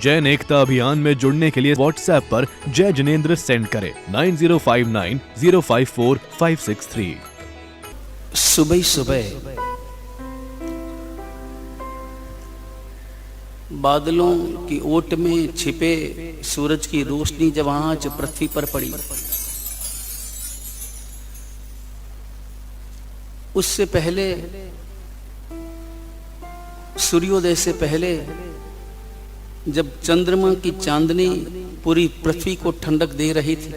जैन एकता अभियान में जुड़ने के लिए व्हाट्सएप पर जय जिनेंद्र सेंड करें 9059054563। सुबह सुबह बादलों की ओट में छिपे सूरज की रोशनी जब आज पृथ्वी पर पड़ी, उससे पहले सूर्योदय से पहले जब चंद्रमा की चांदनी पूरी पृथ्वी को ठंडक दे रही थी,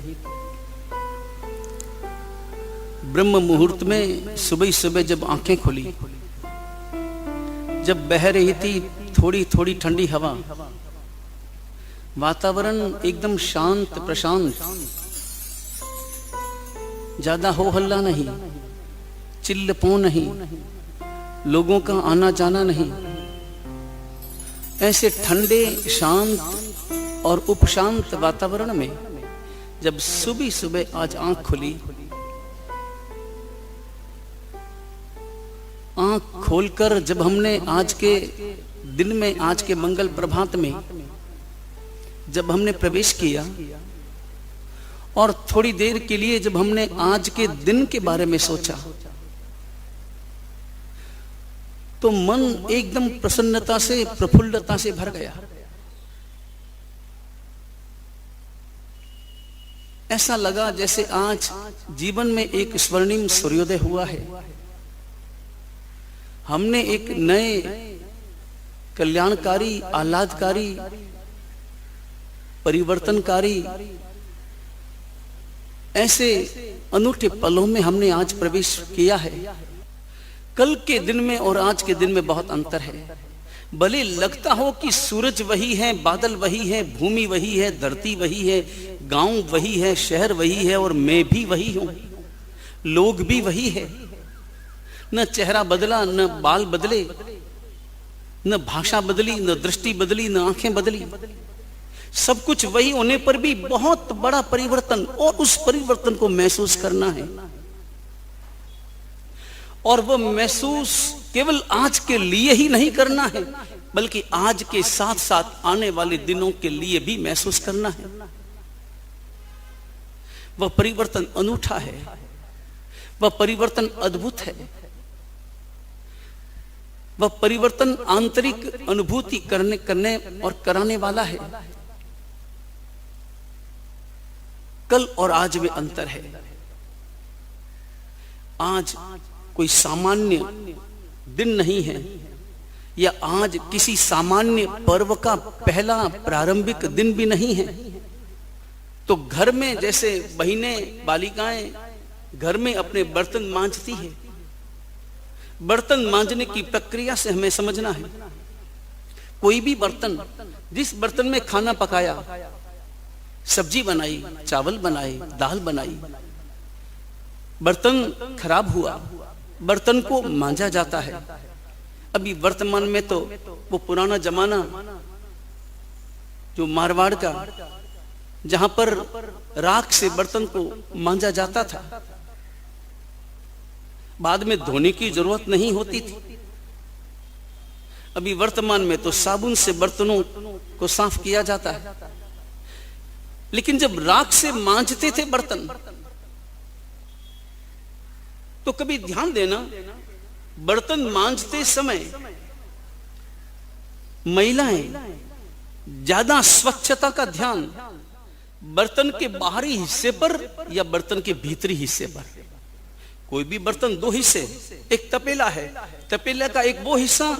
ब्रह्म मुहूर्त में सुबह सुबह जब आंखें खुली, जब बह रही थी थोड़ी थोड़ी ठंडी हवा, वातावरण एकदम शांत प्रशांत, ज्यादा हो हल्ला नहीं, चिल्लपो नहीं, लोगों का आना जाना नहीं, ऐसे ठंडे शांत और उपशांत वातावरण में जब सुबह सुबह आज आंख खुली, आंख खोलकर जब हमने आज के दिन में, आज के मंगल प्रभात में जब हमने प्रवेश किया और थोड़ी देर के लिए जब हमने आज के दिन के बारे में सोचा, तो मन एकदम प्रसन्नता से, प्रफुल्लता से भर गया। ऐसा लगा जैसे आज जीवन में एक स्वर्णिम सूर्योदय हुआ है। हमने एक नए कल्याणकारी, आह्लादकारी, परिवर्तनकारी ऐसे अनूठे पलों में हमने आज प्रवेश किया है। कल के दिन में और आज के दिन में बहुत अंतर है। भले लगता हो कि सूरज वही है, बादल वही है, भूमि वही है, धरती वही है, गांव वही है, शहर वही है और मैं भी वही हूं, लोग भी वही है। न चेहरा बदला, न बाल बदले, न भाषा बदली, न दृष्टि बदली, न आंखें बदली, सब कुछ वही होने पर भी बहुत बड़ा परिवर्तन, और उस परिवर्तन को महसूस करना है। और वो महसूस केवल आज के लिए ही नहीं करना है, बल्कि आज के साथ साथ आने वाले दिनों के लिए भी महसूस करना है। वह परिवर्तन अनूठा है, वह परिवर्तन अद्भुत है, वह परिवर्तन आंतरिक अनुभूति करने और कराने वाला है। कल और आज में अंतर है। आज कोई सामान्य दिन नहीं है, या आज किसी सामान्य पर्व का पहला प्रारंभिक दिन भी नहीं है। तो घर में जैसे बहिनें, बालिकाएं घर में अपने बर्तन मांजती है, बर्तन मांजने की प्रक्रिया से हमें समझना है। कोई भी बर्तन, जिस बर्तन में खाना पकाया, सब्जी बनाई, चावल बनाए, दाल बनाई, बर्तन खराब हुआ, बर्तन को मांजा जाता है। अभी वर्तमान में तो वो पुराना जमाना जो मारवाड़ का, जहां पर राख से बर्तन को मांजा जाता था, बाद में धोने की जरूरत नहीं होती थी। अभी वर्तमान में तो साबुन से बर्तनों को साफ किया जाता है। लेकिन जब राख से मांजते थे बर्तन, तो कभी ध्यान देना, बर्तन मांजते समय महिलाएं ज्यादा स्वच्छता का ध्यान बर्तन के बाहरी हिस्से पर या बर्तन के भीतरी हिस्से पर। कोई भी बर्तन दो हिस्से, एक तपेला है, तपेले का एक वो हिस्सा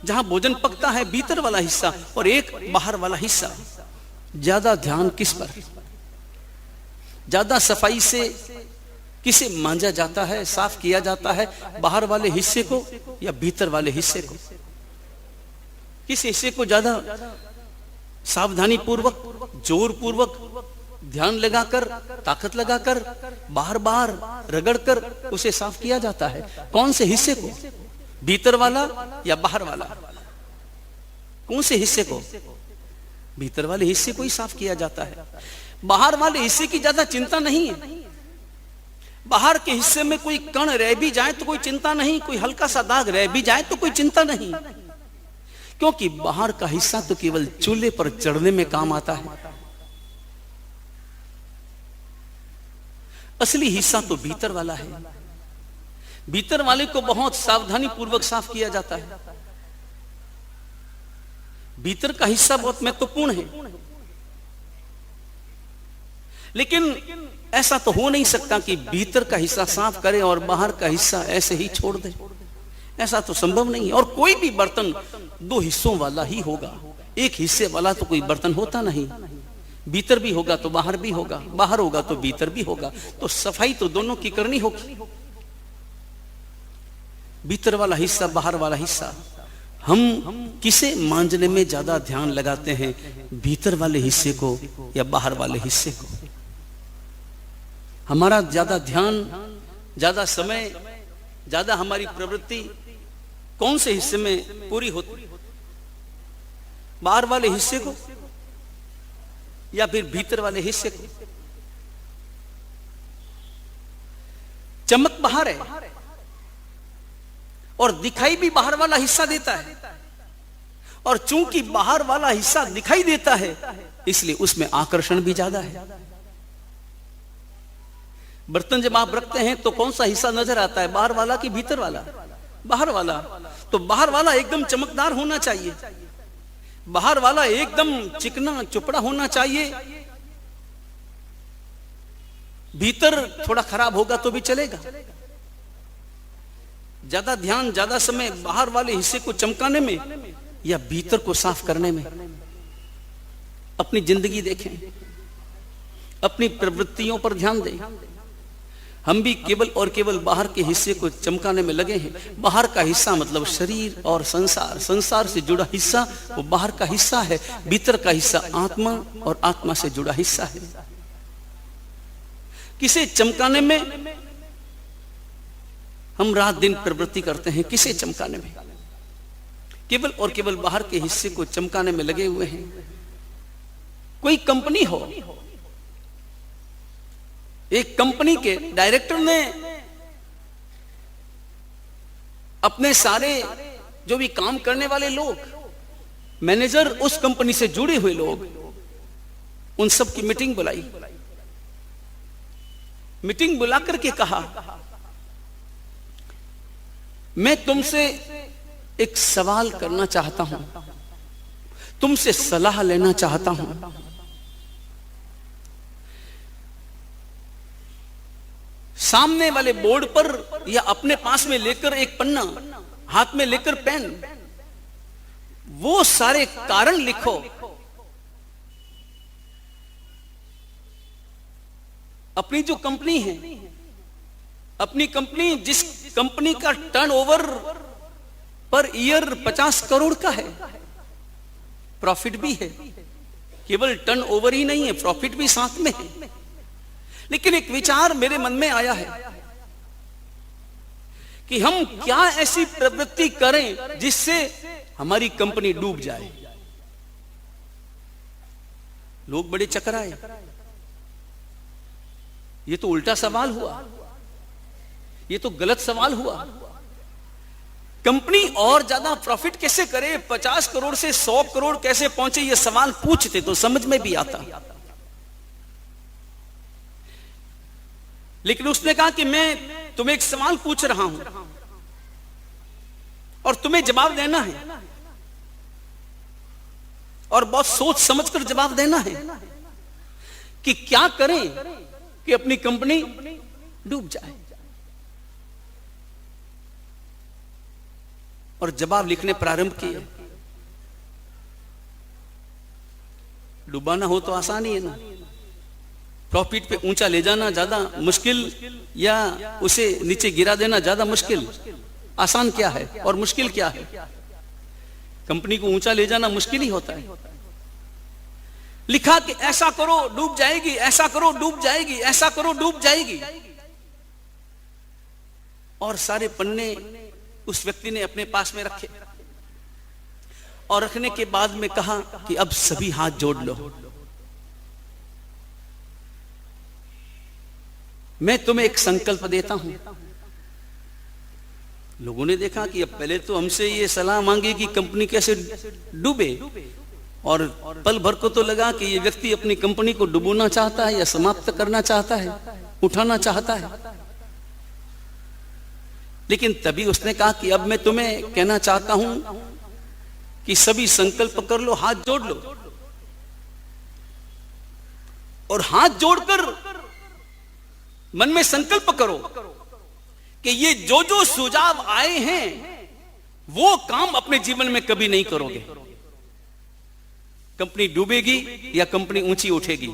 जहां भोजन पकता है, भीतर वाला हिस्सा, और एक बाहर वाला हिस्सा। ज्यादा ध्यान किस पर, ज्यादा सफाई से किसे मांजा जाता है, साफ किया जाता है, बाहर वाले हिस्से को या भीतर वाले हिस्से को? किस हिस्से को ज्यादा सावधानी पूर्वक, जोर पूर्वक, ध्यान लगाकर, ताकत लगाकर, बार बार रगड़कर उसे साफ किया जाता है? कौन से हिस्से को, भीतर वाला या बाहर वाला? कौन से हिस्से को? भीतर वाले हिस्से को ही साफ किया जाता है। बाहर वाले हिस्से की ज्यादा चिंता नहीं है। बाहर के हिस्से में कोई कण रह भी जाए तो कोई चिंता नहीं, कोई हल्का सा दाग रह भी जाए तो कोई चिंता नहीं, क्योंकि बाहर का हिस्सा तो केवल चूल्हे पर चढ़ने में काम आता है, असली हिस्सा तो भीतर वाला है। भीतर वाले को बहुत सावधानी पूर्वक साफ किया जाता है। भीतर का हिस्सा बहुत महत्वपूर्ण है, लेकिन ऐसा तो हो नहीं सकता कि भीतर का हिस्सा साफ करे और बाहर का हिस्सा ऐसे ही छोड़ दे। ऐसा तो संभव नहीं है। और कोई भी बर्तन दो हिस्सों वाला ही होगा, एक हिस्से वाला तो कोई बर्तन होता नहीं। भीतर भी होगा तो बाहर भी होगा, बाहर होगा तो भीतर भी होगा। तो सफाई तो दोनों की करनी होगी, भीतर वाला हिस्सा बाहर वाला हिस्सा। हम किसे मांजने में ज्यादा ध्यान लगाते हैं, भीतर वाले हिस्से को या बाहर वाले हिस्से को? हमारा ज्यादा ध्यान, ज्यादा समय, ज्यादा हमारी प्रवृत्ति कौन से हिस्से में पूरी होती? बाहर वाले हिस्से को या फिर भीतर वाले हिस्से को? चमक बाहर है और दिखाई भी बाहर वाला हिस्सा देता है, और चूंकि बाहर वाला हिस्सा दिखाई देता है इसलिए उसमें आकर्षण भी ज्यादा है। बर्तन जब आप रखते हैं तो कौन सा हिस्सा नजर आता है, बाहर वाला कि भीतर वाला? बाहर वाला। तो बाहर वाला एकदम चमकदार होना चाहिए, बाहर वाला एकदम चिकना चुपड़ा होना चाहिए। भीतर थोड़ा खराब होगा तो भी चलेगा। ज्यादा ध्यान, ज्यादा समय बाहर वाले हिस्से को चमकाने में या भीतर को साफ करने में? अपनी जिंदगी देखें, अपनी प्रवृत्तियों पर ध्यान दें। हम भी केवल और केवल बाहर के हिस्से को चमकाने में लगे हैं। बाहर का हिस्सा मतलब शरीर और संसार, संसार से जुड़ा हिस्सा वो बाहर का हिस्सा है। भीतर का हिस्सा आत्मा और आत्मा से जुड़ा हिस्सा है। किसे चमकाने में हम रात दिन प्रवृत्ति करते हैं? किसे चमकाने में? केवल और केवल बाहर के हिस्से को चमकाने में लगे हुए हैं। कोई कंपनी हो, एक कंपनी के डायरेक्टर ने अपने सारे जो भी काम करने वाले लोग, मैनेजर, उस कंपनी से जुड़े हुए लोग, उन सब की मीटिंग बुलाई। मीटिंग बुला करके कहा, मैं तुमसे एक सवाल करना चाहता हूं, तुमसे सलाह लेना चाहता हूं। सामने वाले बोर्ड पर या अपने पास में लेकर एक पन्ना, हाथ में लेकर पेन, वो सारे कारण लिखो अपनी जो कंपनी है, अपनी कंपनी, जिस कंपनी का टर्नओवर पर ईयर 50 करोड़ का है, प्रॉफिट भी है, केवल टर्नओवर ही नहीं है, प्रॉफिट भी साथ में है। लेकिन एक विचार मेरे मन में आया है कि हम क्या ऐसी प्रवृत्ति करें जिससे हमारी कंपनी डूब जाए। लोग बड़े चकराए। ये तो उल्टा सवाल हुआ, ये तो गलत सवाल हुआ। कंपनी और ज्यादा प्रॉफिट कैसे करे, 50 करोड़ से 100 करोड़ कैसे पहुंचे, ये सवाल पूछते तो समझ में भी आता। लेकिन उसने कहा कि मैं तुम्हें एक सवाल पूछ रहा हूं और तुम्हें जवाब देना है, और बहुत सोच समझकर जवाब देना है कि क्या करें कि अपनी कंपनी डूब जाए। और जवाब लिखने प्रारंभ किए। डुबाना हो तो आसान ही है ना, प्रॉफिट पे ऊंचा ले जाना ज्यादा मुश्किल या उसे नीचे गिरा देना ज्यादा मुश्किल? आसान क्या है और मुश्किल क्या है? कंपनी को ऊंचा ले जाना मुश्किल ही होता है। लिखा कि ऐसा करो डूब जाएगी, ऐसा करो डूब जाएगी, ऐसा करो डूब जाएगी। और सारे पन्ने उस व्यक्ति ने अपने पास में रखे और रखने के बाद में कहा कि अब सभी हाथ जोड़ लो, मैं तुम्हें एक संकल्प देता हूं। लोगों ने देखा कि अब पहले तो हमसे ये सलाह मांगी कि कंपनी कैसे डूबे, और पल भर को तो लगा कि ये व्यक्ति अपनी कंपनी को डुबोना चाहता है या समाप्त करना चाहता है, उठाना चाहता है। लेकिन तभी उसने कहा कि अब मैं तुम्हें कहना चाहता हूं कि सभी संकल्प कर लो, हाथ जोड़ लो, और हाथ जोड़कर मन में संकल्प करो कि ये जो जो सुझाव आए हैं वो काम अपने जीवन में कभी नहीं करोगे। कंपनी डूबेगी या कंपनी ऊंची उठेगी।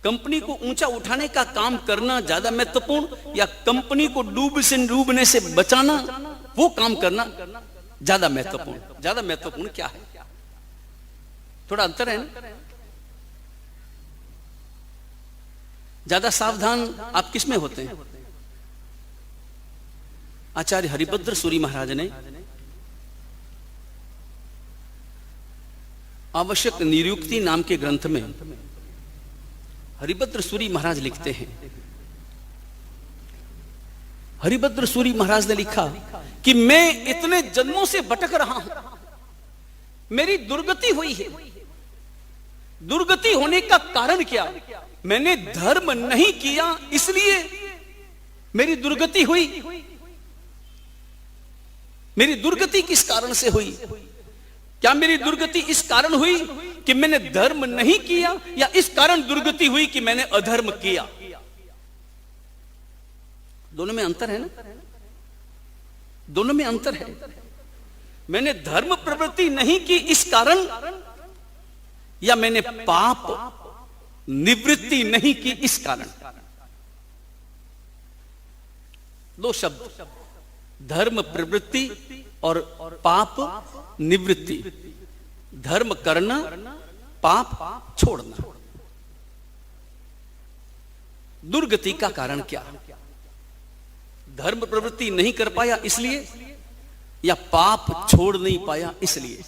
कंपनी को ऊंचा उठाने का काम करना ज्यादा महत्वपूर्ण या कंपनी को डूबने से बचाना, वो काम करना ज्यादा महत्वपूर्ण? ज्यादा महत्वपूर्ण क्या है? थोड़ा अंतर है ना। ज्यादा सावधान आप किस में होते हैं? आचार्य हरिभद्र सूरी महाराज ने आवश्यक निरुक्ति नाम के ग्रंथ में हरिभद्र सूरी महाराज लिखते हैं, हरिभद्र सूरी महाराज ने लिखा कि मैं इतने जन्मों से भटक रहा हूं, मेरी दुर्गति हुई है। दुर्गति होने का कारण क्या? मैंने धर्म नहीं किया इसलिए मेरी दुर्गति हुई। मेरी दुर्गति किस कारण से हुई? क्या मेरी दुर्गति इस कारण हुई कि मैंने धर्म नहीं किया, या इस कारण दुर्गति हुई कि मैंने अधर्म किया? दोनों में अंतर है ना। दोनों में अंतर है। मैंने धर्म प्रवृत्ति नहीं की इस कारण, या मैंने पाप निवृत्ति नहीं की इस कारण। दो शब्द, धर्म प्रवृत्ति और पाप निवृत्ति। धर्म करना, पाप छोड़ना। दुर्गति का कारण क्या? धर्म प्रवृत्ति नहीं कर पाया इसलिए, या पाप छोड़ नहीं पाया इसलिए?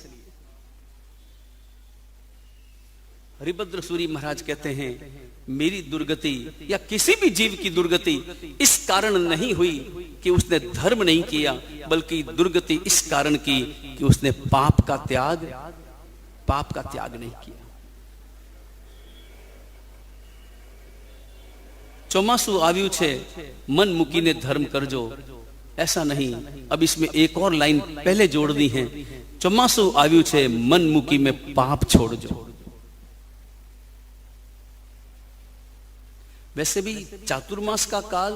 हरिभद्र सूरी महाराज कहते हैं, मेरी दुर्गति या किसी भी जीव की दुर्गति इस कारण नहीं हुई कि उसने धर्म नहीं किया, बल्कि दुर्गति इस कारण की कि उसने पाप का त्याग नहीं किया। ચોમાસું આવ્યું છે, मन મૂકીને धर्म करजो। ऐसा नहीं, अब इसमें एक और लाइन पहले जोड़नी है। ચોમાસું આવ્યું છે, मन મૂકી में पाप छोड़जो। वैसे भी चातुर्मास का काल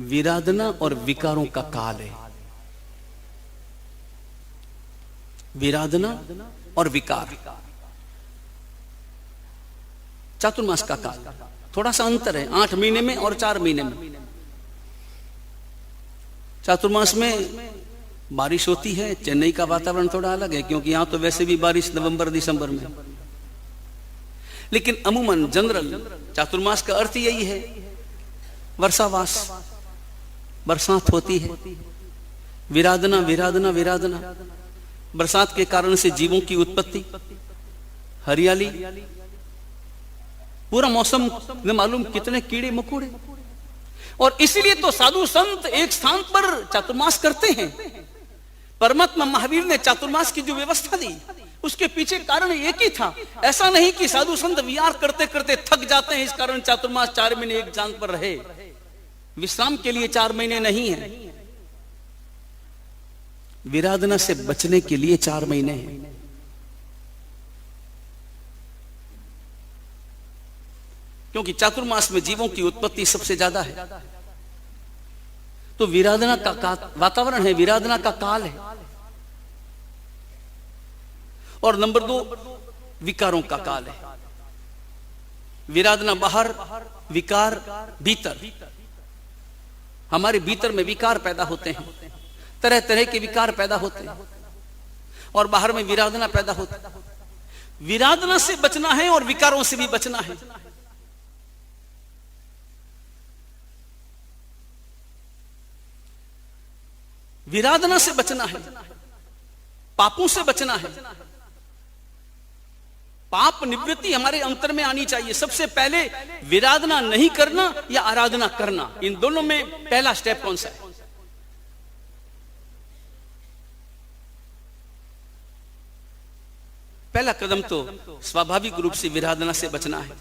विराधना और विकारों का काल है। विराधना और विकार, चातुर्मास का काल थोड़ा सा अंतर है, 8 महीने में और 4 महीने में। चातुर्मास में बारिश होती है। चेन्नई का वातावरण थोड़ा अलग है, क्योंकि यहां तो वैसे भी बारिश नवंबर दिसंबर में। लेकिन अमूमन जनरल चातुर्मास का अर्थ यही है, वर्षावास, बरसात होती है। विराधना विराधना विराधना, बरसात के कारण से जीवों की उत्पत्ति, हरियाली, पूरा मौसम में मालूम कितने कीड़े मकोड़े। और इसलिए तो साधु संत एक स्थान पर चातुर्मास करते हैं। परमात्मा महावीर ने चातुर्मास की जो व्यवस्था दी, उसके पीछे कारण एक ही था। ऐसा नहीं कि साधु संत विहार करते करते थक जाते हैं, इस कारण चातुर्मास 4 महीने एक स्थान पर रहे। विश्राम के लिए 4 महीने नहीं है, विराधना से बचने के लिए 4 महीने हैं। क्योंकि चातुर्मास में जीवों की उत्पत्ति सबसे ज्यादा है, तो विराधना का वातावरण है, विराधना का काल है। और नंबर 2, विकारों का काल है। विराधना बाहर, विकार भीतर। हमारे भीतर में विकार पैदा होते हैं, तरह तरह के विकार पैदा होते हैं, और बाहर में विराधना पैदा होती है। विराधना से बचना है और विकारों से भी बचना है। विराधना से बचना है, पापों से बचना है। पाप निवृत्ति हमारे अंतर में आनी चाहिए। सबसे पहले विराधना नहीं करना या आराधना करना, इन दोनों में पहला स्टेप कौन सा है? पहला कदम तो स्वाभाविक रूप से विराधना से बचना है।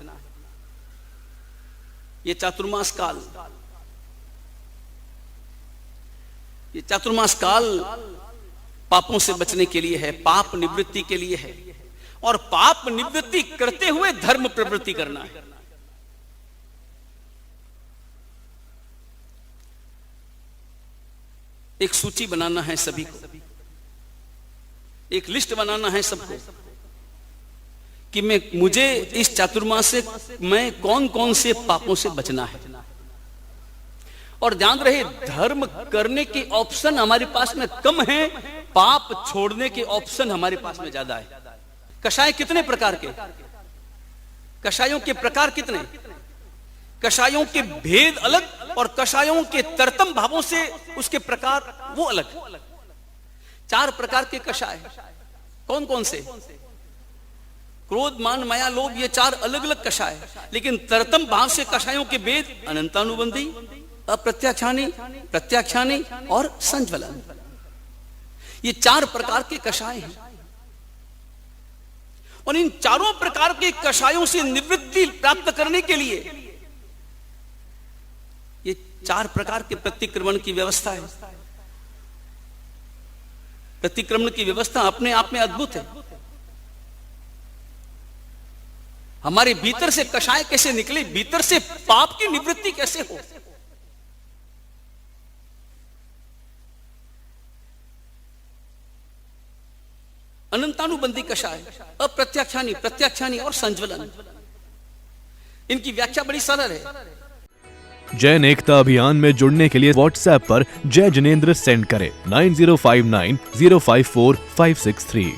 ये चातुर्मास काल, ये चातुर्मास काल पापों से बचने के लिए है, पाप निवृत्ति के लिए है, और पाप निवृत्ति करते हुए धर्म प्रवृत्ति करना है। एक सूची बनाना है सभी को, एक लिस्ट बनाना है सबको कि मुझे इस चातुर्मास से मैं कौन कौन से पापों से बचना है। और ध्यान रहे, धर्म करने के ऑप्शन हमारे पास में कम है, पाप छोड़ने के ऑप्शन हमारे पास में ज्यादा है। कषाय कितने प्रकार के, कषायों के प्रकार कितने, कषायों के भेद अलग और कषायों के तरतम भावों से उसके प्रकार वो अलग। 4 प्रकार के कषाय कौन कौन से? क्रोध, मान, माया, लोभ, ये 4 अलग अलग कषाय, लेकिन तरतम भाव से कषायों के भेद अनंतानुबंधी, अप्रत्याख्यानी, प्रत्याख्यानी और संज्वलन। ये 4 प्रकार के कषाय हैं, और इन चारों प्रकार के कषायों से निवृत्ति प्राप्त करने के लिए ये 4 प्रकार के प्रतिक्रमण की व्यवस्था है। प्रतिक्रमण की व्यवस्था अपने आप में अद्भुत है। हमारे भीतर से कषाय कैसे निकले, भीतर से पाप की निवृत्ति कैसे हो। अनंतानुबंधी कषाय, अप्रत्याख्यानी, प्रत्याख्यानी और संज्वलन, इनकी व्याख्या बड़ी सरल है। जैन एकता अभियान में जुड़ने के लिए व्हाट्सएप पर जय जिनेंद्र सेंड करें 9059 054 563।